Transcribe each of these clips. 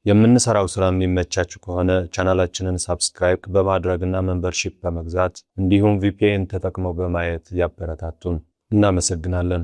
የምንሰራው ስራ የሚመቻችሁ ከሆነ ቻናላችንን ሰብስክራይብ በማድረግና ሜምበርሺፕ በመግዛት እንዲሁም VPN ተጠቅመው በማየት ያበረታቱን። እናመሰግናለን።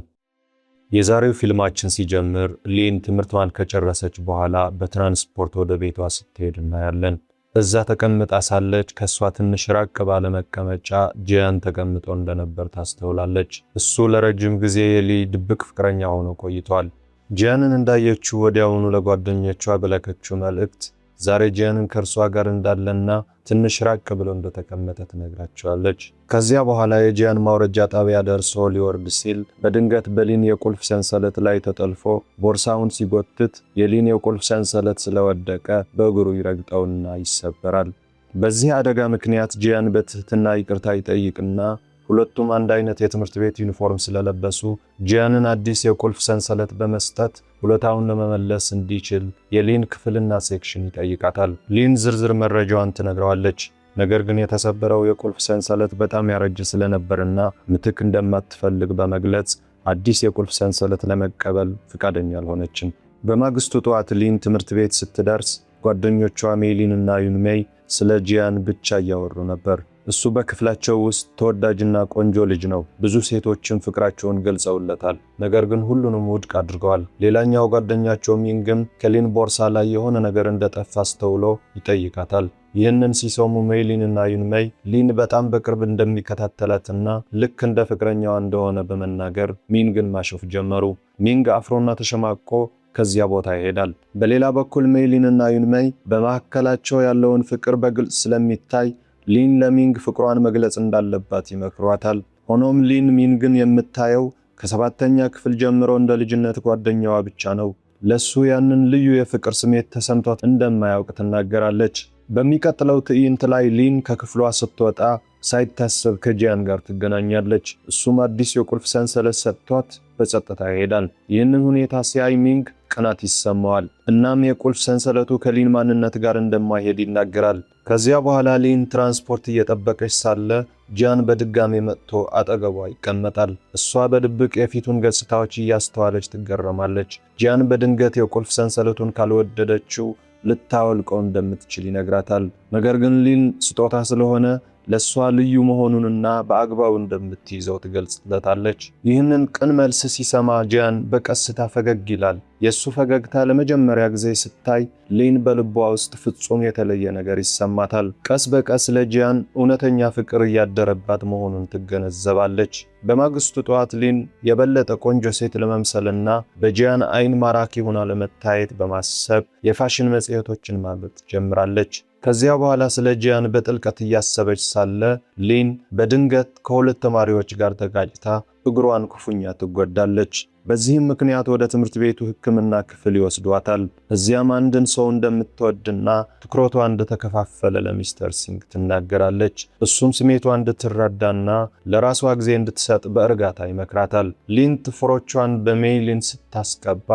የዛሬው ፊልማችን ሲጀምር ሊን ትምህርቷን ከጨረሰች በኋላ በትራንስፖርት ወደ ቤቷ ስትሄድ እናያለን። እዛ ተቀምጣ ሳለች ከሷ ትንሽ ራቅ ባለ መቀመጫ ጂያን ተቀምጦ እንደነበር ታስተውላለች። እሱ ለረጅም ጊዜ የሊ ድብቅ ፍቅረኛ ሆኖ ቆይቷል። ጂያንን እንዳየችው ወዲያውኑ ለጓደኞቿ በለከችው መልእክት ዛሬ ጂያንን ከእርሷ ጋር እንዳለና ትንሽ ራቅ ብሎ እንደተቀመጠ ትነግራቸዋለች። ከዚያ በኋላ የጂያን ማውረጃ ጣቢያ ደርሶ ሊወርድ ሲል በድንገት በሊን የቁልፍ ሰንሰለት ላይ ተጠልፎ ቦርሳውን ሲጎትት የሊን የቁልፍ ሰንሰለት ስለወደቀ በእግሩ ይረግጠውና ይሰበራል። በዚህ አደጋ ምክንያት ጂያን በትህትና ይቅርታ ይጠይቅና ሁለቱም አንድ አይነት የትምህርት ቤት ዩኒፎርም ስለለበሱ ጂያንን አዲስ የቁልፍ ሰንሰለት በመስጠት ሁለታውን ለመመለስ እንዲችል የሊን ክፍልና ሴክሽን ይጠይቃታል። ሊን ዝርዝር መረጃዋን ትነግረዋለች። ነገር ግን የተሰበረው የቁልፍ ሰንሰለት በጣም ያረጀ ስለነበርና ምትክ እንደማትፈልግ በመግለጽ አዲስ የቁልፍ ሰንሰለት ለመቀበል ፍቃደኛ አልሆነችም። በማግስቱ ጠዋት ሊን ትምህርት ቤት ስትደርስ ጓደኞቿ ሜሊንና ዩንሜይ ስለ ጂያን ብቻ እያወሩ ነበር። እሱ በክፍላቸው ውስጥ ተወዳጅና ቆንጆ ልጅ ነው። ብዙ ሴቶችን ፍቅራቸውን ገልጸውለታል። ነገር ግን ሁሉንም ውድቅ አድርገዋል። ሌላኛው ጓደኛቸው ሚንግም ከሊን ቦርሳ ላይ የሆነ ነገር እንደጠፋ አስተውሎ ይጠይቃታል። ይህንን ሲሰሙ ሜሊንና ዩንሜይ ሊን በጣም በቅርብ እንደሚከታተላትና ልክ እንደ ፍቅረኛዋ እንደሆነ በመናገር ሚንግን ማሾፍ ጀመሩ። ሚንግ አፍሮና ተሸማቆ ከዚያ ቦታ ይሄዳል። በሌላ በኩል ሜሊንና ዩንሜይ በመካከላቸው ያለውን ፍቅር በግልጽ ስለሚታይ ሊን ለሚንግ ፍቅሯን መግለጽ እንዳለባት ይመክሯታል። ሆኖም ሊን ሚንግን የምታየው ከሰባተኛ ክፍል ጀምሮ እንደ ልጅነት ጓደኛዋ ብቻ ነው። ለሱ ያንን ልዩ የፍቅር ስሜት ተሰምቷት እንደማያውቅ ትናገራለች። በሚቀጥለው ትዕይንት ላይ ሊን ከክፍሏ ስትወጣ ሳይታሰብ ከጂያን ጋር ትገናኛለች። እሱም አዲስ የቁልፍ ሰንሰለት ሰጥቷት በጸጥታ ይሄዳል። ይህንን ሁኔታ ሲያይ ሚንግ ቅናት ይሰማዋል። እናም የቁልፍ ሰንሰለቱ ከሊን ማንነት ጋር እንደማይሄድ ይናገራል። ከዚያ በኋላ ሊን ትራንስፖርት እየጠበቀች ሳለ ጂያን በድጋሚ መጥቶ አጠገቧ ይቀመጣል። እሷ በድብቅ የፊቱን ገጽታዎች እያስተዋለች ትገረማለች። ጂያን በድንገት የቁልፍ ሰንሰለቱን ካልወደደችው ልታወልቀው እንደምትችል ይነግራታል። ነገር ግን ሊን ስጦታ ስለሆነ ለሷ ልዩ መሆኑንና በአግባቡ እንደምትይዘው ትገልጽለታለች። ይህንን ቅን መልስ ሲሰማ ጂያን በቀስታ ፈገግ ይላል። የሱ ፈገግታ ለመጀመሪያ ጊዜ ስታይ ሊን በልቧ ውስጥ ፍጹም የተለየ ነገር ይሰማታል። ቀስ በቀስ ለጂያን እውነተኛ ፍቅር እያደረባት መሆኑን ትገነዘባለች። በማግስቱ ጠዋት ሊን የበለጠ ቆንጆ ሴት ለመምሰልና በጂያን አይን ማራኪ ሆና ለመታየት በማሰብ የፋሽን መጽሔቶችን ማንበብ ጀምራለች። ከዚያ በኋላ ስለ ጂያን በጥልቀት እያሰበች ሳለ ሊን በድንገት ከሁለት ተማሪዎች ጋር ተጋጭታ እግሯን ክፉኛ ትጎዳለች። በዚህም ምክንያት ወደ ትምህርት ቤቱ ሕክምና ክፍል ይወስዷታል። እዚያም አንድን ሰው እንደምትወድና ትኩረቷ እንደተከፋፈለ ለሚስተር ሲንግ ትናገራለች። እሱም ስሜቷ እንድትረዳና ለራሷ ጊዜ እንድትሰጥ በእርጋታ ይመክራታል። ሊን ጥፍሮቿን በሜሊን ስታስቀባ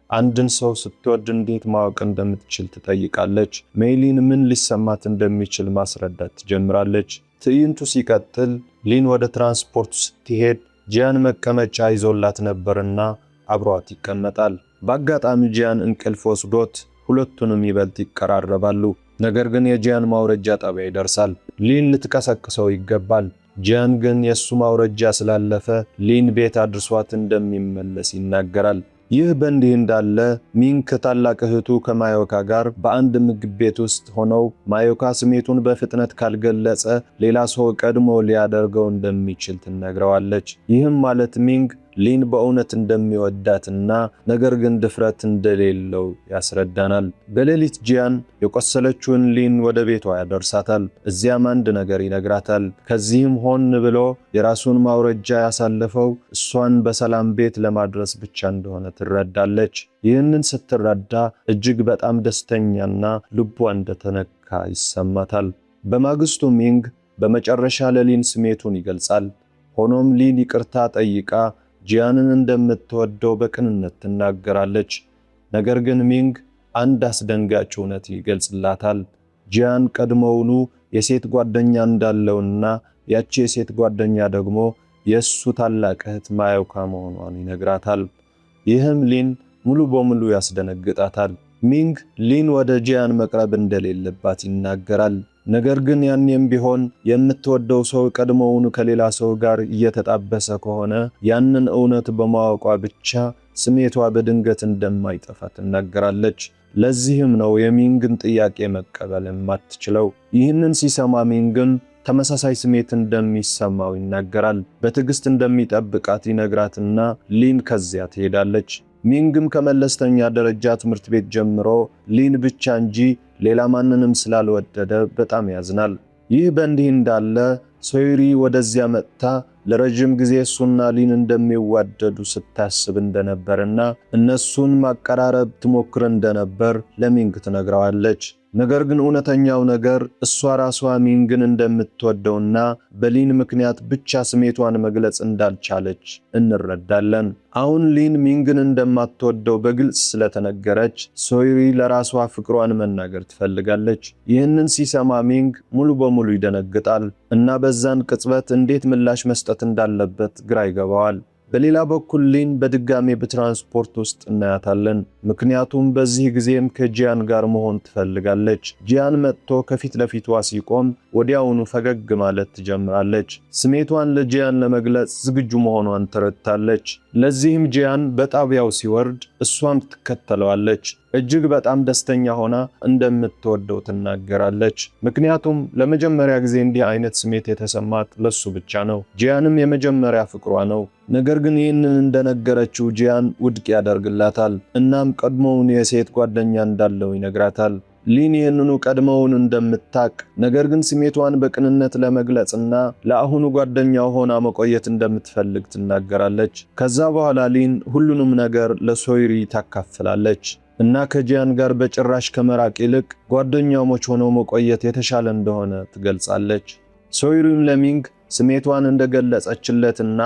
አንድን ሰው ስትወድ እንዴት ማወቅ እንደምትችል ትጠይቃለች። ሜሊን ምን ሊሰማት እንደሚችል ማስረዳት ትጀምራለች። ትዕይንቱ ሲቀጥል ሊን ወደ ትራንስፖርት ስትሄድ ጂያን መቀመጫ ይዞላት ነበርና አብሯት ይቀመጣል። በአጋጣሚ ጂያን እንቅልፍ ወስዶት ሁለቱንም ይበልጥ ይቀራረባሉ። ነገር ግን የጂያን ማውረጃ ጣቢያ ይደርሳል። ሊን ልትቀሰቅሰው ይገባል። ጂያን ግን የሱ ማውረጃ ስላለፈ ሊን ቤት አድርሷት እንደሚመለስ ይናገራል። ይህ በእንዲህ እንዳለ ሚንግ ከታላቅ እህቱ ከማዮካ ጋር በአንድ ምግብ ቤት ውስጥ ሆነው ማዮካ ስሜቱን በፍጥነት ካልገለጸ ሌላ ሰው ቀድሞ ሊያደርገው እንደሚችል ትነግረዋለች። ይህም ማለት ሚንግ ሊን በእውነት እንደሚወዳትና ነገር ግን ድፍረት እንደሌለው ያስረዳናል። በሌሊት ጂያን የቆሰለችውን ሊን ወደ ቤቷ ያደርሳታል። እዚያም አንድ ነገር ይነግራታል። ከዚህም ሆን ብሎ የራሱን ማውረጃ ያሳለፈው እሷን በሰላም ቤት ለማድረስ ብቻ እንደሆነ ትረዳለች። ይህንን ስትረዳ እጅግ በጣም ደስተኛና ልቧ እንደተነካ ይሰማታል። በማግስቱ ሚንግ በመጨረሻ ለሊን ስሜቱን ይገልጻል። ሆኖም ሊን ይቅርታ ጠይቃ ጂያንን እንደምትወደው በቅንነት ትናገራለች። ነገር ግን ሚንግ አንድ አስደንጋጭ እውነት ይገልጽላታል። ጂያን ቀድሞውኑ የሴት ጓደኛ እንዳለውና ያቺ የሴት ጓደኛ ደግሞ የሱ ታላቅ እህት ማዮካ መሆኗን ይነግራታል። ይህም ሊን ሙሉ በሙሉ ያስደነግጣታል። ሚንግ ሊን ወደ ጂያን መቅረብ እንደሌለባት ይናገራል። ነገር ግን ያኔም ቢሆን የምትወደው ሰው ቀድሞውኑ ከሌላ ሰው ጋር እየተጣበሰ ከሆነ ያንን እውነት በማወቋ ብቻ ስሜቷ በድንገት እንደማይጠፋ ትናገራለች። ለዚህም ነው የሚንግን ጥያቄ መቀበል የማትችለው። ይህንን ሲሰማ ሚንግን ተመሳሳይ ስሜት እንደሚሰማው ይናገራል። በትዕግስት እንደሚጠብቃት ይነግራትና ሊን ከዚያ ትሄዳለች። ሚንግም ከመለስተኛ ደረጃ ትምህርት ቤት ጀምሮ ሊን ብቻ እንጂ ሌላ ማንንም ስላልወደደ በጣም ያዝናል። ይህ በእንዲህ እንዳለ ሶይሪ ወደዚያ መጥታ ለረጅም ጊዜ እሱና ሊን እንደሚዋደዱ ስታስብ እንደነበርና እነሱን ማቀራረብ ትሞክር እንደነበር ለሚንግ ትነግረዋለች። ነገር ግን እውነተኛው ነገር እሷ ራሷ ሚንግን እንደምትወደውና በሊን ምክንያት ብቻ ስሜቷን መግለጽ እንዳልቻለች እንረዳለን። አሁን ሊን ሚንግን እንደማትወደው በግልጽ ስለተነገረች ሶይሪ ለራሷ ፍቅሯን መናገር ትፈልጋለች። ይህንን ሲሰማ ሚንግ ሙሉ በሙሉ ይደነግጣል እና በዛን ቅጽበት እንዴት ምላሽ መስጠት እንዳለበት ግራ ይገባዋል። በሌላ በኩል ሊን በድጋሜ በትራንስፖርት ውስጥ እናያታለን። ምክንያቱም በዚህ ጊዜም ከጂያን ጋር መሆን ትፈልጋለች። ጂያን መጥቶ ከፊት ለፊቷ ሲቆም ወዲያውኑ ፈገግ ማለት ትጀምራለች። ስሜቷን ለጂያን ለመግለጽ ዝግጁ መሆኗን ተረድታለች። ለዚህም ጂያን በጣቢያው ሲወርድ እሷም ትከተለዋለች። እጅግ በጣም ደስተኛ ሆና እንደምትወደው ትናገራለች። ምክንያቱም ለመጀመሪያ ጊዜ እንዲህ አይነት ስሜት የተሰማት ለሱ ብቻ ነው። ጂያንም የመጀመሪያ ፍቅሯ ነው። ነገር ግን ይህንን እንደነገረችው ጂያን ውድቅ ያደርግላታል። እናም ቀድሞውን የሴት ጓደኛ እንዳለው ይነግራታል። ሊን ይህንኑ ቀድሞውን እንደምታቅ ነገር ግን ስሜቷን በቅንነት ለመግለጽና ለአሁኑ ጓደኛው ሆና መቆየት እንደምትፈልግ ትናገራለች። ከዛ በኋላ ሊን ሁሉንም ነገር ለሶይሪ ታካፍላለች እና ከጂያን ጋር በጭራሽ ከመራቅ ይልቅ ጓደኛሞች ሆነው መቆየት የተሻለ እንደሆነ ትገልጻለች። ሶይሪም ለሚንግ ስሜቷን እንደገለጸችለትና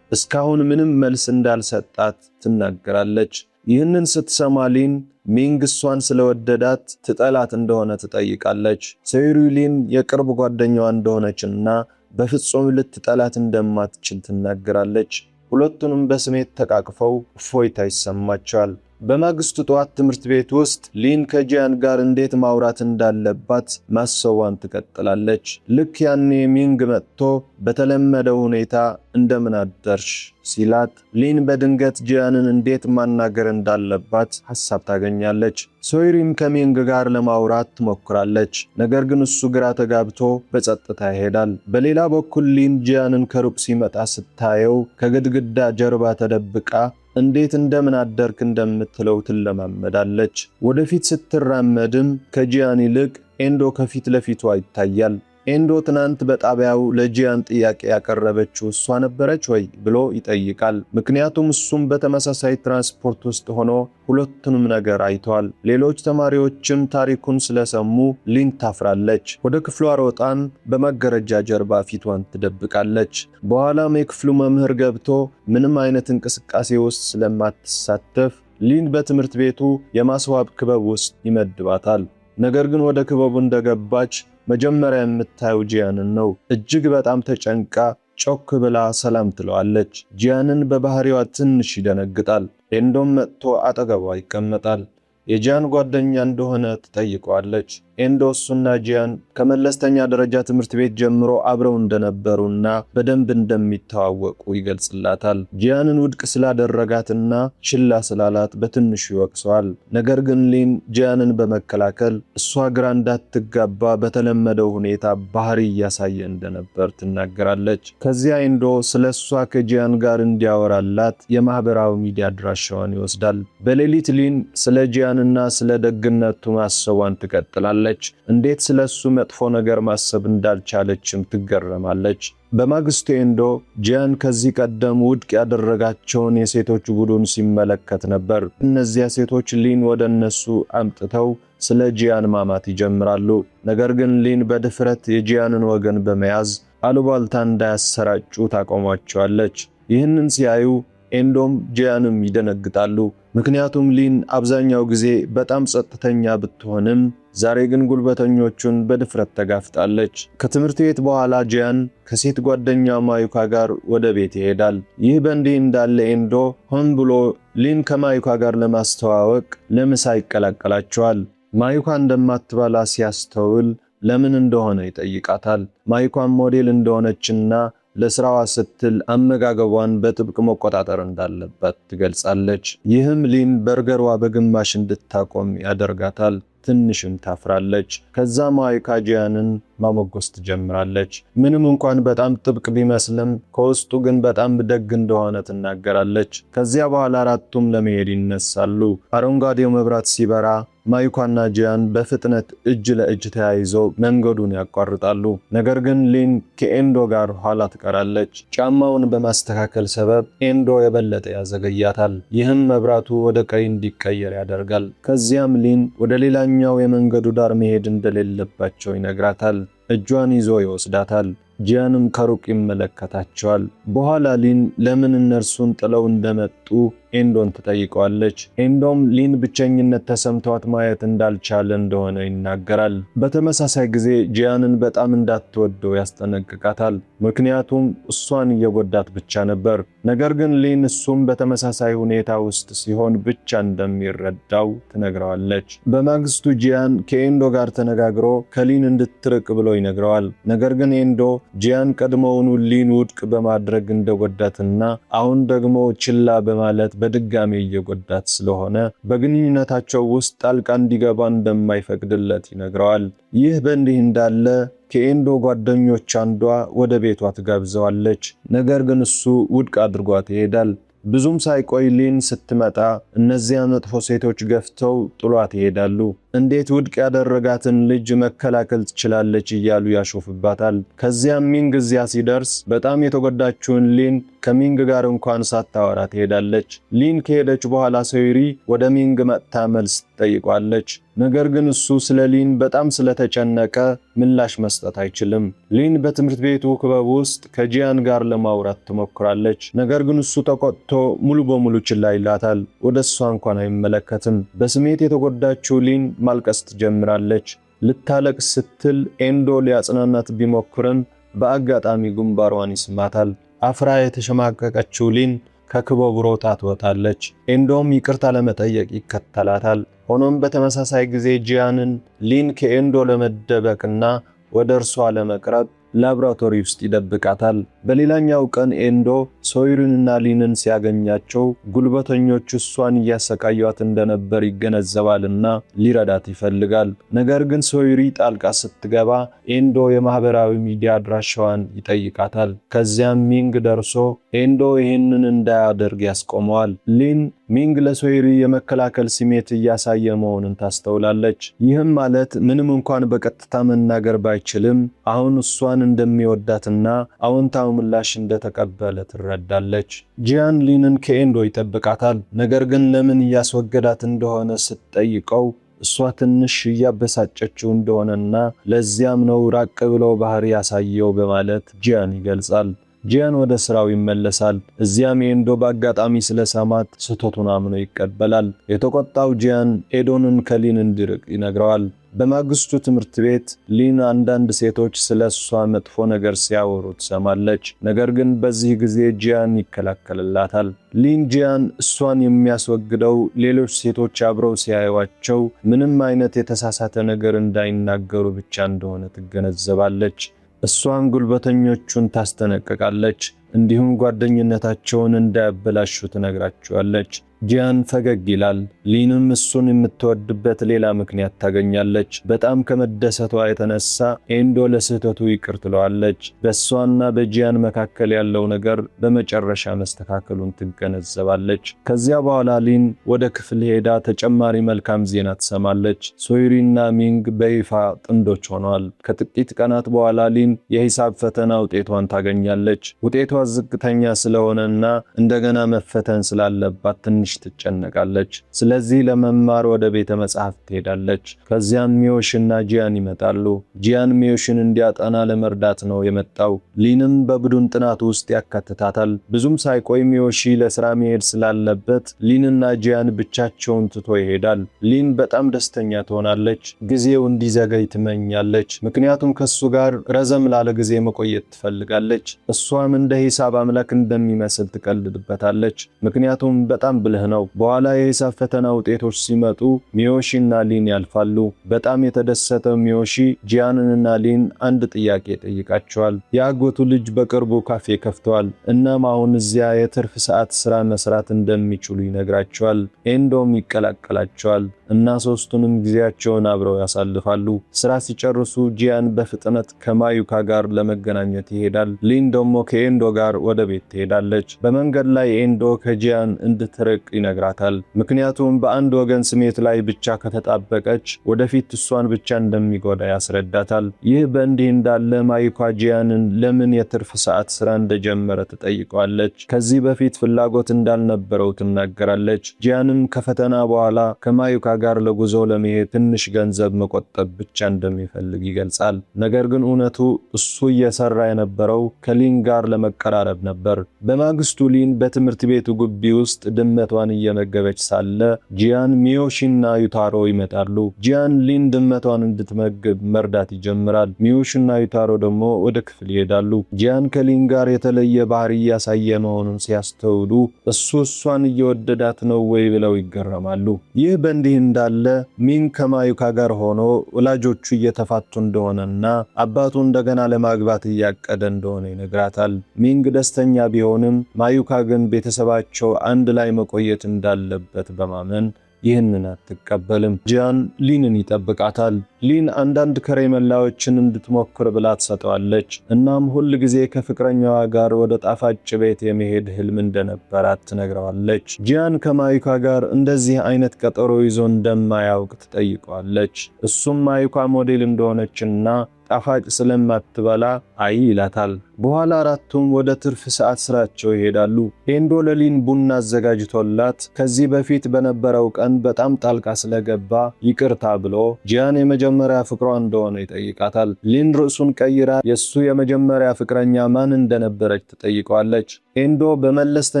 እስካሁን ምንም መልስ እንዳልሰጣት ትናገራለች። ይህንን ስትሰማ ሊን ሚንግ እሷን ስለወደዳት ትጠላት እንደሆነ ትጠይቃለች። ሶይሪ ሊን የቅርብ ጓደኛዋ እንደሆነችና በፍጹም ልትጠላት እንደማትችል ትናገራለች። ሁለቱንም በስሜት ተቃቅፈው እፎይታ ይሰማቸዋል። በማግስቱ ጠዋት ትምህርት ቤት ውስጥ ሊን ከጂያን ጋር እንዴት ማውራት እንዳለባት ማሰቧን ትቀጥላለች። ልክ ያኔ ሚንግ መጥቶ በተለመደው ሁኔታ እንደምን አደርሽ ሲላት ሊን በድንገት ጂያንን እንዴት ማናገር እንዳለባት ሐሳብ ታገኛለች። ሶይሪም ከሚንግ ጋር ለማውራት ትሞክራለች። ነገር ግን እሱ ግራ ተጋብቶ በጸጥታ ይሄዳል። በሌላ በኩል ሊን ጂያንን ከሩቅ ሲመጣ ስታየው ከግድግዳ ጀርባ ተደብቃ እንዴት እንደምን አደርክ እንደምትለው ትለማመዳለች። ወደፊት ስትራመድም ከጂያን ይልቅ ኤንዶ ከፊት ለፊቷ ይታያል። ኤንዶ ትናንት በጣቢያው ለጂያን ጥያቄ ያቀረበችው እሷ ነበረች ወይ ብሎ ይጠይቃል። ምክንያቱም እሱም በተመሳሳይ ትራንስፖርት ውስጥ ሆኖ ሁለቱንም ነገር አይቷል። ሌሎች ተማሪዎችም ታሪኩን ስለሰሙ ሊን ታፍራለች። ወደ ክፍሏ ሮጣን በመጋረጃ ጀርባ ፊቷን ትደብቃለች። በኋላም የክፍሉ መምህር ገብቶ ምንም አይነት እንቅስቃሴ ውስጥ ስለማትሳተፍ ሊን በትምህርት ቤቱ የማስዋብ ክበብ ውስጥ ይመድባታል። ነገር ግን ወደ ክበቡ እንደገባች መጀመሪያ የምታየው ጂያንን ነው። እጅግ በጣም ተጨንቃ ጮክ ብላ ሰላም ትለዋለች። ጂያንን በባህሪዋ ትንሽ ይደነግጣል። ኤንዶም መጥቶ አጠገቧ ይቀመጣል። የጂያን ጓደኛ እንደሆነ ትጠይቀዋለች። ኤንዶ እሱና ጂያን ከመለስተኛ ደረጃ ትምህርት ቤት ጀምሮ አብረው እንደነበሩና በደንብ እንደሚተዋወቁ ይገልጽላታል። ጂያንን ውድቅ ስላደረጋትና ችላ ስላላት በትንሹ ይወቅሰዋል። ነገር ግን ሊን ጂያንን በመከላከል እሷ ግራ እንዳትጋባ በተለመደው ሁኔታ ባህሪ እያሳየ እንደነበር ትናገራለች። ከዚያ ኤንዶ ስለ እሷ ከጂያን ጋር እንዲያወራላት የማህበራዊ ሚዲያ አድራሻዋን ይወስዳል። በሌሊት ሊን ስለ ጂያንና ስለ ደግነቱ ማሰቧን ትቀጥላለች። እንዴት ስለሱ መጥፎ ነገር ማሰብ እንዳልቻለችም ትገረማለች። በማግስቱ ኤንዶ ጂያን ከዚህ ቀደም ውድቅ ያደረጋቸውን የሴቶች ቡድን ሲመለከት ነበር። እነዚያ ሴቶች ሊን ወደ እነሱ አምጥተው ስለ ጂያን ማማት ይጀምራሉ። ነገር ግን ሊን በድፍረት የጂያንን ወገን በመያዝ አሉባልታ እንዳያሰራጩ ታቆሟቸዋለች። ይህንን ሲያዩ ኤንዶም ጂያንም ይደነግጣሉ። ምክንያቱም ሊን አብዛኛው ጊዜ በጣም ጸጥተኛ ብትሆንም ዛሬ ግን ጉልበተኞቹን በድፍረት ተጋፍጣለች። ከትምህርት ቤት በኋላ ጂያን ከሴት ጓደኛ ማዩካ ጋር ወደ ቤት ይሄዳል። ይህ በእንዲህ እንዳለ ኤንዶ ሆን ብሎ ሊን ከማዩካ ጋር ለማስተዋወቅ ለምሳ ይቀላቀላቸዋል። ማዩካ እንደማትበላ ሲያስተውል ለምን እንደሆነ ይጠይቃታል። ማዩካም ሞዴል እንደሆነችና ለስራዋ ስትል አመጋገቧን በጥብቅ መቆጣጠር እንዳለባት ትገልጻለች። ይህም ሊን በርገሯ በግማሽ እንድታቆም ያደርጋታል። ትንሽም ታፍራለች። ከዛ ማዩካ ጂያንን ማሞገስ ትጀምራለች። ምንም እንኳን በጣም ጥብቅ ቢመስልም ከውስጡ ግን በጣም ደግ እንደሆነ ትናገራለች። ከዚያ በኋላ አራቱም ለመሄድ ይነሳሉ። አረንጓዴው መብራት ሲበራ ማዩካና ጂያን በፍጥነት እጅ ለእጅ ተያይዘው መንገዱን ያቋርጣሉ። ነገር ግን ሊን ከኤንዶ ጋር ኋላ ትቀራለች። ጫማውን በማስተካከል ሰበብ ኤንዶ የበለጠ ያዘገያታል። ይህም መብራቱ ወደ ቀይ እንዲቀየር ያደርጋል። ከዚያም ሊን ወደ ሌላኛው የመንገዱ ዳር መሄድ እንደሌለባቸው ይነግራታል። እጇን ይዞ ይወስዳታል። ጂያንም ከሩቅ ይመለከታቸዋል። በኋላ ሊን ለምን እነርሱን ጥለው እንደመጡ ኤንዶን ትጠይቀዋለች። ኤንዶም ሊን ብቸኝነት ተሰምቷት ማየት እንዳልቻለ እንደሆነ ይናገራል። በተመሳሳይ ጊዜ ጂያንን በጣም እንዳትወደው ያስጠነቅቃታል። ምክንያቱም እሷን እየጎዳት ብቻ ነበር። ነገር ግን ሊን እሱም በተመሳሳይ ሁኔታ ውስጥ ሲሆን ብቻ እንደሚረዳው ትነግረዋለች። በማግስቱ ጂያን ከኤንዶ ጋር ተነጋግሮ ከሊን እንድትርቅ ብሎ ይነግረዋል። ነገር ግን ኤንዶ ጂያን ቀድሞውኑ ሊን ውድቅ በማድረግ እንደጎዳትና አሁን ደግሞ ችላ በማለት በድጋሚ እየጎዳት ስለሆነ በግንኙነታቸው ውስጥ ጣልቃ እንዲገባ እንደማይፈቅድለት ይነግረዋል። ይህ በእንዲህ እንዳለ ከኤንዶ ጓደኞች አንዷ ወደ ቤቷ ትጋብዘዋለች። ነገር ግን እሱ ውድቅ አድርጓት ይሄዳል። ብዙም ሳይቆይ ሊን ስትመጣ እነዚያ መጥፎ ሴቶች ገፍተው ጥሏት ይሄዳሉ። እንዴት ውድቅ ያደረጋትን ልጅ መከላከል ትችላለች እያሉ ያሾፍባታል። ከዚያም ሚንግ እዚያ ሲደርስ በጣም የተጎዳችውን ሊን ከሚንግ ጋር እንኳን ሳታወራ ትሄዳለች። ሊን ከሄደች በኋላ ሶይሪ ወደ ሚንግ መጥታ መልስ ትጠይቋለች። ነገር ግን እሱ ስለ ሊን በጣም ስለተጨነቀ ምላሽ መስጠት አይችልም። ሊን በትምህርት ቤቱ ክበብ ውስጥ ከጂያን ጋር ለማውራት ትሞክራለች። ነገር ግን እሱ ተቆጥቶ ሙሉ በሙሉ ችላ ይላታል። ወደ እሷ እንኳን አይመለከትም። በስሜት የተጎዳችው ሊን ማልቀስ ትጀምራለች። ልታለቅስ ስትል ኤንዶ ሊያጽናናት ቢሞክርም በአጋጣሚ ግንባሯን ይስማታል። አፍራ የተሸማቀቀችው ሊን ከክበቡ ሮጣ ትወጣለች። ኤንዶም ይቅርታ ለመጠየቅ ይከተላታል። ሆኖም በተመሳሳይ ጊዜ ጂያንን ሊን ከኤንዶ ለመደበቅና ወደ እርሷ ለመቅረብ ላብራቶሪ ውስጥ ይደብቃታል። በሌላኛው ቀን ኤንዶ ሶይሪንና ሊንን ሲያገኛቸው ጉልበተኞቹ እሷን እያሰቃዩት እንደነበር ይገነዘባልና ሊረዳት ይፈልጋል። ነገር ግን ሶይሪ ጣልቃ ስትገባ ኤንዶ የማህበራዊ ሚዲያ አድራሻዋን ይጠይቃታል። ከዚያም ሚንግ ደርሶ ኤንዶ ይህንን እንዳያደርግ ያስቆመዋል። ሊን ሚንግ ለሶይሪ የመከላከል ስሜት እያሳየ መሆኑን ታስተውላለች። ይህም ማለት ምንም እንኳን በቀጥታ መናገር ባይችልም አሁን እሷን እንደሚወዳትና አዎንታዊ ምላሽ እንደተቀበለ ትረዳለች። ጂያን ሊንን ከኤንዶ ይጠብቃታል። ነገር ግን ለምን እያስወገዳት እንደሆነ ስትጠይቀው እሷ ትንሽ እያበሳጨችው እንደሆነና ለዚያም ነው ራቅ ብለው ባህሪ ያሳየው በማለት ጂያን ይገልጻል። ጂያን ወደ ስራው ይመለሳል። እዚያም ኤንዶ በአጋጣሚ ስለሰማት ስህተቱን አምኖ ይቀበላል። የተቆጣው ጂያን ኤዶንን ከሊን እንዲርቅ ይነግረዋል። በማግስቱ ትምህርት ቤት ሊን አንዳንድ ሴቶች ስለሷ መጥፎ ነገር ሲያወሩ ትሰማለች። ነገር ግን በዚህ ጊዜ ጂያን ይከላከልላታል። ሊን ጂያን እሷን የሚያስወግደው ሌሎች ሴቶች አብረው ሲያዩዋቸው ምንም አይነት የተሳሳተ ነገር እንዳይናገሩ ብቻ እንደሆነ ትገነዘባለች። እሷን ጉልበተኞቹን ታስጠነቅቃለች፣ እንዲሁም ጓደኝነታቸውን እንዳያበላሹ ትነግራቸዋለች። ጂያን ፈገግ ይላል። ሊንም እሱን የምትወድበት ሌላ ምክንያት ታገኛለች። በጣም ከመደሰቷ የተነሳ ኤንዶ ለስህተቱ ይቅር ትለዋለች። በእሷና በጂያን መካከል ያለው ነገር በመጨረሻ መስተካከሉን ትገነዘባለች። ከዚያ በኋላ ሊን ወደ ክፍል ሄዳ ተጨማሪ መልካም ዜና ትሰማለች። ሶይሪና ሚንግ በይፋ ጥንዶች ሆነዋል። ከጥቂት ቀናት በኋላ ሊን የሂሳብ ፈተና ውጤቷን ታገኛለች። ውጤቷ ዝቅተኛ ስለሆነና እንደገና መፈተን ስላለባት ትንሽ ትጨነቃለች። ስለዚህ ለመማር ወደ ቤተ መጻሕፍት ትሄዳለች። ከዚያም ሚዮሽና ጂያን ይመጣሉ። ጂያን ሚዮሽን እንዲያጠና ለመርዳት ነው የመጣው። ሊንም በቡድን ጥናት ውስጥ ያካትታታል። ብዙም ሳይቆይ ሚዮሺ ለስራ መሄድ ስላለበት ሊንና ጂያን ብቻቸውን ትቶ ይሄዳል። ሊን በጣም ደስተኛ ትሆናለች። ጊዜው እንዲዘገይ ትመኛለች፣ ምክንያቱም ከሱ ጋር ረዘም ላለ ጊዜ መቆየት ትፈልጋለች። እሷም እንደ ሂሳብ አምላክ እንደሚመስል ትቀልድበታለች፣ ምክንያቱም በጣም ብልህ ብለህ ነው። በኋላ የሂሳብ ፈተና ውጤቶች ሲመጡ ሚዮሺና ሊን ያልፋሉ። በጣም የተደሰተው ሚዮሺ ጂያንንና ሊን አንድ ጥያቄ ጠይቃቸዋል። የአጎቱ ልጅ በቅርቡ ካፌ ከፍተዋል። እናም አሁን እዚያ የትርፍ ሰዓት ሥራ መስራት እንደሚችሉ ይነግራቸዋል። ኤንዶም ይቀላቀላቸዋል እና ሦስቱንም ጊዜያቸውን አብረው ያሳልፋሉ። ሥራ ሲጨርሱ ጂያን በፍጥነት ከማዩካ ጋር ለመገናኘት ይሄዳል። ሊን ደግሞ ከኤንዶ ጋር ወደ ቤት ትሄዳለች። በመንገድ ላይ ኤንዶ ከጂያን እንድትርቅ ይነግራታል። ምክንያቱም በአንድ ወገን ስሜት ላይ ብቻ ከተጣበቀች ወደፊት እሷን ብቻ እንደሚጎዳ ያስረዳታል። ይህ በእንዲህ እንዳለ ማዩካ ጂያንን ለምን የትርፍ ሰዓት ሥራ እንደጀመረ ትጠይቀዋለች። ከዚህ በፊት ፍላጎት እንዳልነበረው ትናገራለች። ጂያንም ከፈተና በኋላ ከማዩካ ጋር ለጉዞ ለመሄድ ትንሽ ገንዘብ መቆጠብ ብቻ እንደሚፈልግ ይገልጻል። ነገር ግን እውነቱ እሱ እየሰራ የነበረው ከሊን ጋር ለመቀራረብ ነበር። በማግስቱ ሊን በትምህርት ቤቱ ግቢ ውስጥ ድመቷን እየመገበች ሳለ ጂያን፣ ሚዮሺና ዩታሮ ይመጣሉ። ጂያን ሊን ድመቷን እንድትመግብ መርዳት ይጀምራል። ሚዮሺና ዩታሮ ደግሞ ወደ ክፍል ይሄዳሉ። ጂያን ከሊን ጋር የተለየ ባህሪ እያሳየ መሆኑን ሲያስተውሉ እሷን እየወደዳት ነው ወይ ብለው ይገረማሉ። ይህ በእንዲህ እንዳለ ሚንግ ከማዩካ ጋር ሆኖ ወላጆቹ እየተፋቱ እንደሆነና አባቱ እንደገና ለማግባት እያቀደ እንደሆነ ይነግራታል። ሚንግ ደስተኛ ቢሆንም ማዩካ ግን ቤተሰባቸው አንድ ላይ መቆየት እንዳለበት በማመን ይህንን አትቀበልም። ጂያን ሊንን ይጠብቃታል። ሊን አንዳንድ ከረሜላዎችን እንድትሞክር ብላ ትሰጠዋለች። እናም ሁል ጊዜ ከፍቅረኛዋ ጋር ወደ ጣፋጭ ቤት የመሄድ ህልም እንደነበራት ትነግረዋለች። ጂያን ከማዩካ ጋር እንደዚህ አይነት ቀጠሮ ይዞ እንደማያውቅ ትጠይቀዋለች። እሱም ማዩካ ሞዴል እንደሆነችና ጣፋጭ ስለማትበላ አይ ይላታል። በኋላ አራቱም ወደ ትርፍ ሰዓት ስራቸው ይሄዳሉ። ኤንዶ ለሊን ቡና አዘጋጅቶላት ከዚህ በፊት በነበረው ቀን በጣም ጣልቃ ስለገባ ይቅርታ ብሎ ጂያን የመጀመሪያ ፍቅሯ እንደሆነ ይጠይቃታል። ሊን ርዕሱን ቀይራ የሱ የመጀመሪያ ፍቅረኛ ማን እንደነበረች ትጠይቀዋለች። ኤንዶ በመለስተኛ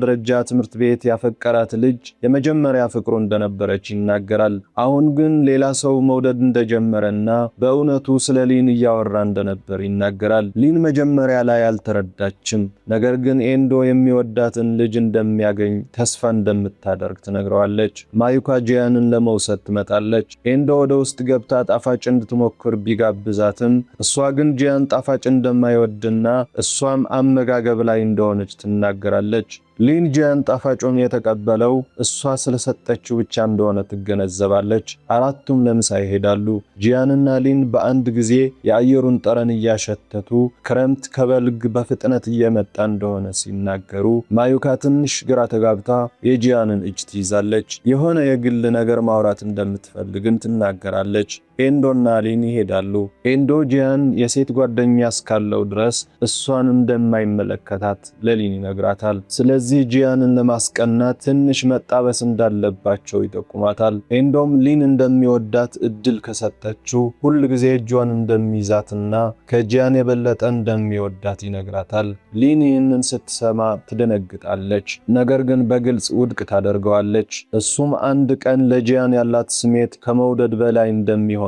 ደረጃ ትምህርት ቤት ያፈቀራት ልጅ የመጀመሪያ ፍቅሩ እንደነበረች ይናገራል። አሁን ግን ሌላ ሰው መውደድ እንደጀመረና በእውነቱ ስለ ሊን እያወራ እንደነበር ይናገራል። ሊን መጀመሪያ ላይ አልተረዳችም። ነገር ግን ኤንዶ የሚወዳትን ልጅ እንደሚያገኝ ተስፋ እንደምታደርግ ትነግረዋለች። ማዩካ ጂያንን ለመውሰድ ትመጣለች። ኤንዶ ወደ ውስጥ ገብታ ጣፋጭ እንድትሞክር ቢጋብዛትም እሷ ግን ጂያን ጣፋጭ እንደማይወድና እሷም አመጋገብ ላይ እንደሆነች ትናገራለች። ሊን ጂያን ጣፋጩን የተቀበለው እሷ ስለሰጠችው ብቻ እንደሆነ ትገነዘባለች። አራቱም ለምሳ ይሄዳሉ። ጂያንና ሊን በአንድ ጊዜ የአየሩን ጠረን እያሸተቱ ክረምት ከበልግ በፍጥነት እየመጣ እንደሆነ ሲናገሩ ማዩካ ትንሽ ግራ ተጋብታ የጂያንን እጅ ትይዛለች። የሆነ የግል ነገር ማውራት እንደምትፈልግም ትናገራለች። ኤንዶና ሊን ይሄዳሉ። ኤንዶ ጂያን የሴት ጓደኛ እስካለው ድረስ እሷን እንደማይመለከታት ለሊን ይነግራታል። ስለዚህ ጂያንን ለማስቀናት ትንሽ መጣበስ እንዳለባቸው ይጠቁማታል። ኤንዶም ሊን እንደሚወዳት እድል ከሰጠችው ሁል ጊዜ እጇን እንደሚይዛትና ከጂያን የበለጠ እንደሚወዳት ይነግራታል። ሊን ይህንን ስትሰማ ትደነግጣለች፣ ነገር ግን በግልጽ ውድቅ ታደርገዋለች። እሱም አንድ ቀን ለጂያን ያላት ስሜት ከመውደድ በላይ እንደሚሆንና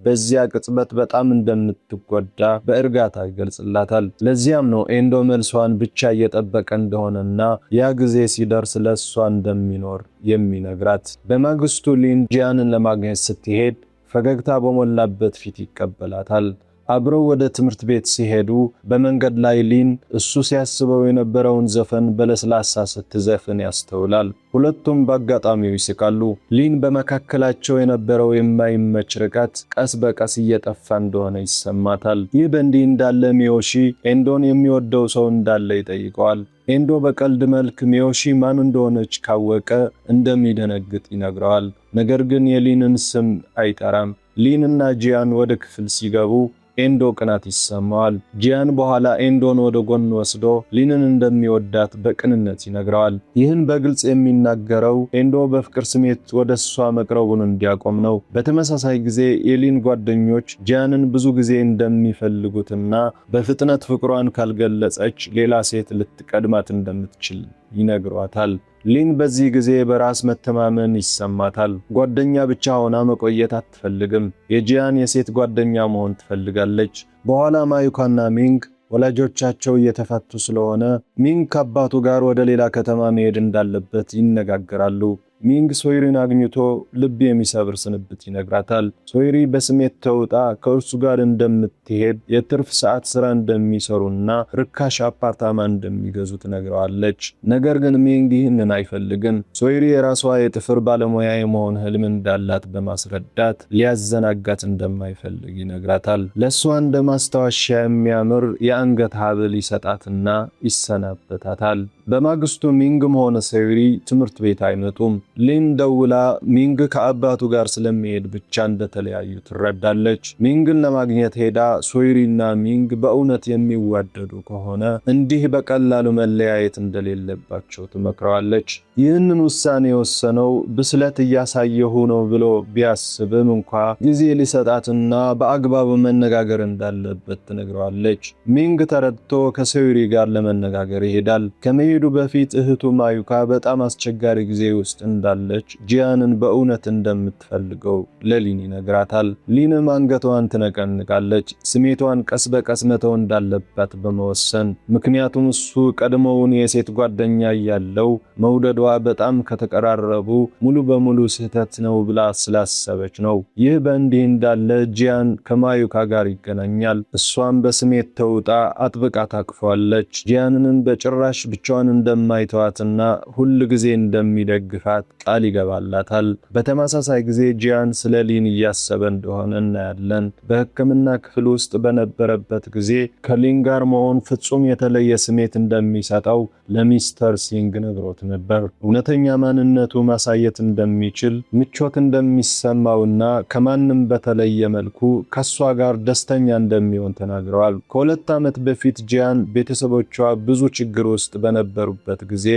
በዚያ ቅጽበት በጣም እንደምትጎዳ በእርጋታ ይገልጽላታል። ለዚያም ነው ኤንዶ መልሷን ብቻ እየጠበቀ እንደሆነና ያ ጊዜ ሲደርስ ለሷ እንደሚኖር የሚነግራት። በማግስቱ ሊን ጂያንን ለማግኘት ስትሄድ ፈገግታ በሞላበት ፊት ይቀበላታል። አብረው ወደ ትምህርት ቤት ሲሄዱ በመንገድ ላይ ሊን እሱ ሲያስበው የነበረውን ዘፈን በለስላሳ ስትዘፍን ያስተውላል። ሁለቱም በአጋጣሚው ይስቃሉ። ሊን በመካከላቸው የነበረው የማይመች ርቀት ቀስ በቀስ እየጠፋ እንደሆነ ይሰማታል። ይህ በእንዲህ እንዳለ ሚዮሺ ኤንዶን የሚወደው ሰው እንዳለ ይጠይቀዋል። ኤንዶ በቀልድ መልክ ሚዮሺ ማን እንደሆነች ካወቀ እንደሚደነግጥ ይነግረዋል። ነገር ግን የሊንን ስም አይጠራም። ሊንና ጂያን ወደ ክፍል ሲገቡ ኤንዶ ቅናት ይሰማዋል። ጂያን በኋላ ኤንዶን ወደ ጎን ወስዶ ሊንን እንደሚወዳት በቅንነት ይነግረዋል። ይህን በግልጽ የሚናገረው ኤንዶ በፍቅር ስሜት ወደ እሷ መቅረቡን እንዲያቆም ነው። በተመሳሳይ ጊዜ የሊን ጓደኞች ጂያንን ብዙ ጊዜ እንደሚፈልጉትና በፍጥነት ፍቅሯን ካልገለጸች ሌላ ሴት ልትቀድማት እንደምትችል ይነግሯታል። ሊን በዚህ ጊዜ በራስ መተማመን ይሰማታል። ጓደኛ ብቻ ሆና መቆየት አትፈልግም። የጂያን የሴት ጓደኛ መሆን ትፈልጋለች። በኋላ ማዩካና ሚንግ ወላጆቻቸው እየተፋቱ ስለሆነ ሚንግ ከአባቱ ጋር ወደ ሌላ ከተማ መሄድ እንዳለበት ይነጋገራሉ። ሚንግ ሶይሪን አግኝቶ ልብ የሚሰብር ስንብት ይነግራታል። ሶይሪ በስሜት ተውጣ ከእርሱ ጋር እንደምትሄድ የትርፍ ሰዓት ሥራ እንደሚሰሩና ርካሽ አፓርታማ እንደሚገዙ ትነግረዋለች። ነገር ግን ሚንግ ይህንን አይፈልግም። ሶይሪ የራሷ የጥፍር ባለሙያ የመሆን ህልም እንዳላት በማስረዳት ሊያዘናጋት እንደማይፈልግ ይነግራታል። ለእሷ እንደ ማስታወሻ የሚያምር የአንገት ሐብል ይሰጣትና ይሰናበታታል። በማግስቱ ሚንግም ሆነ ሶይሪ ትምህርት ቤት አይመጡም። ሊን ደውላ ሚንግ ከአባቱ ጋር ስለሚሄድ ብቻ እንደተለያዩ ትረዳለች። ሚንግን ለማግኘት ሄዳ ሶይሪና ሚንግ በእውነት የሚዋደዱ ከሆነ እንዲህ በቀላሉ መለያየት እንደሌለባቸው ትመክረዋለች። ይህንን ውሳኔ የወሰነው ብስለት እያሳየሁ ነው ብሎ ቢያስብም እንኳ ጊዜ ሊሰጣትና በአግባቡ መነጋገር እንዳለበት ትነግረዋለች። ሚንግ ተረድቶ ከሶይሪ ጋር ለመነጋገር ይሄዳል። ከመሄዱ በፊት እህቱ ማዩካ በጣም አስቸጋሪ ጊዜ ውስጥ እንዳለች ጂያንን በእውነት እንደምትፈልገው ለሊን ይነግራታል። ሊንም አንገቷን ትነቀንቃለች፣ ስሜቷን ቀስ በቀስ መተው እንዳለባት በመወሰን ምክንያቱም እሱ ቀድሞውን የሴት ጓደኛ ያለው መውደዷ በጣም ከተቀራረቡ ሙሉ በሙሉ ስህተት ነው ብላ ስላሰበች ነው። ይህ በእንዲህ እንዳለ ጂያን ከማዩካ ጋር ይገናኛል። እሷም በስሜት ተውጣ አጥብቃ ታቅፈዋለች። ጂያንንም በጭራሽ ብቻዋን እንደማይተዋትና ሁል ጊዜ እንደሚደግፋት ቃል ይገባላታል። በተመሳሳይ ጊዜ ጂያን ስለ ሊን እያሰበ እንደሆነ እናያለን። በሕክምና ክፍል ውስጥ በነበረበት ጊዜ ከሊን ጋር መሆን ፍጹም የተለየ ስሜት እንደሚሰጠው ለሚስተር ሲንግ ነግሮት ነበር። እውነተኛ ማንነቱ ማሳየት እንደሚችል፣ ምቾት እንደሚሰማውና ከማንም በተለየ መልኩ ከሷ ጋር ደስተኛ እንደሚሆን ተናግረዋል። ከ2 ዓመት በፊት ጂያን ቤተሰቦቿ ብዙ ችግር ውስጥ በነበሩበት ጊዜ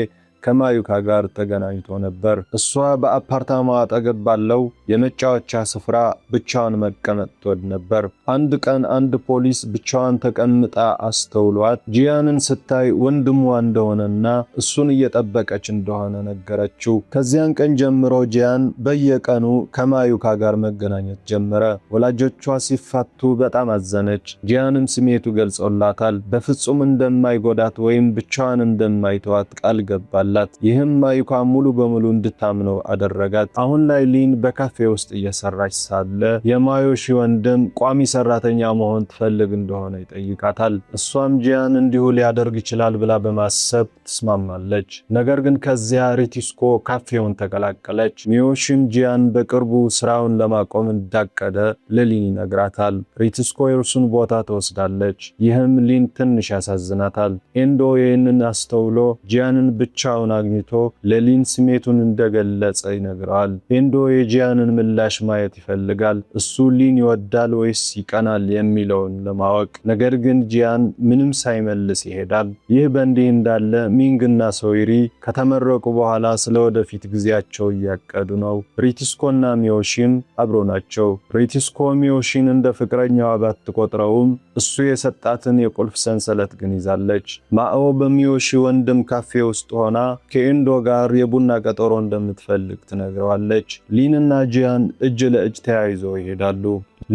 ከማዩካ ጋር ተገናኝቶ ነበር። እሷ በአፓርታማው አጠገብ ባለው የመጫወቻ ስፍራ ብቻዋን መቀመጥ ትወድ ነበር። አንድ ቀን አንድ ፖሊስ ብቻዋን ተቀምጣ አስተውሏት ጂያንን ስታይ ወንድሟ እንደሆነና እሱን እየጠበቀች እንደሆነ ነገረችው። ከዚያን ቀን ጀምሮ ጂያን በየቀኑ ከማዩካ ጋር መገናኘት ጀመረ። ወላጆቿ ሲፋቱ በጣም አዘነች። ጂያንም ስሜቱ ገልጾላታል። በፍጹም እንደማይጎዳት ወይም ብቻዋን እንደማይተዋት ቃል ገባል። ይህም ማዩካ ሙሉ በሙሉ እንድታምነው አደረጋት። አሁን ላይ ሊን በካፌ ውስጥ እየሰራች ሳለ የማዮሺ ወንድም ቋሚ ሰራተኛ መሆን ትፈልግ እንደሆነ ይጠይቃታል። እሷም ጂያን እንዲሁ ሊያደርግ ይችላል ብላ በማሰብ ትስማማለች። ነገር ግን ከዚያ ሪቲስኮ ካፌውን ተቀላቀለች። ሚዮሺም ጂያን በቅርቡ ስራውን ለማቆም እንዳቀደ ለሊን ይነግራታል። ሪቲስኮ የእርሱን ቦታ ትወስዳለች። ይህም ሊን ትንሽ ያሳዝናታል። ኤንዶ ይህንን አስተውሎ ጂያንን ብቻውን አግኝቶ ለሊን ስሜቱን እንደገለጸ ይነግራል። ኤንዶ የጂያንን ምላሽ ማየት ይፈልጋል። እሱ ሊን ይወዳል ወይስ ይቀናል የሚለውን ለማወቅ። ነገር ግን ጂያን ምንም ሳይመልስ ይሄዳል። ይህ በእንዲህ እንዳለ ሚንግና ሶይሪ ከተመረቁ በኋላ ስለወደፊት ጊዜያቸው እያቀዱ ነው። ሪቲስኮና ሚዮሺም አብሮ ናቸው። ሪቲስኮ ሚዮሺን እንደ ፍቅረኛዋ ባትቆጥረውም እሱ የሰጣትን የቁልፍ ሰንሰለት ግን ይዛለች። ማኦ በሚዮሺ ወንድም ካፌ ውስጥ ሆና ከኤንዶ ጋር የቡና ቀጠሮ እንደምትፈልግ ትነግረዋለች። ሊንና ጂያን እጅ ለእጅ ተያይዘው ይሄዳሉ።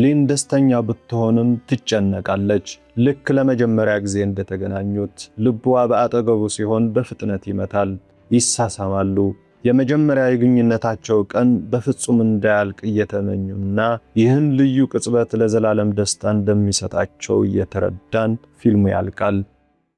ሊን ደስተኛ ብትሆንም ትጨነቃለች። ልክ ለመጀመሪያ ጊዜ እንደተገናኙት ልቧ በአጠገቡ ሲሆን በፍጥነት ይመታል። ይሳሳማሉ። የመጀመሪያ የግንኙነታቸው ቀን በፍጹም እንዳያልቅ እየተመኙና ይህን ልዩ ቅጽበት ለዘላለም ደስታ እንደሚሰጣቸው እየተረዳን ፊልሙ ያልቃል።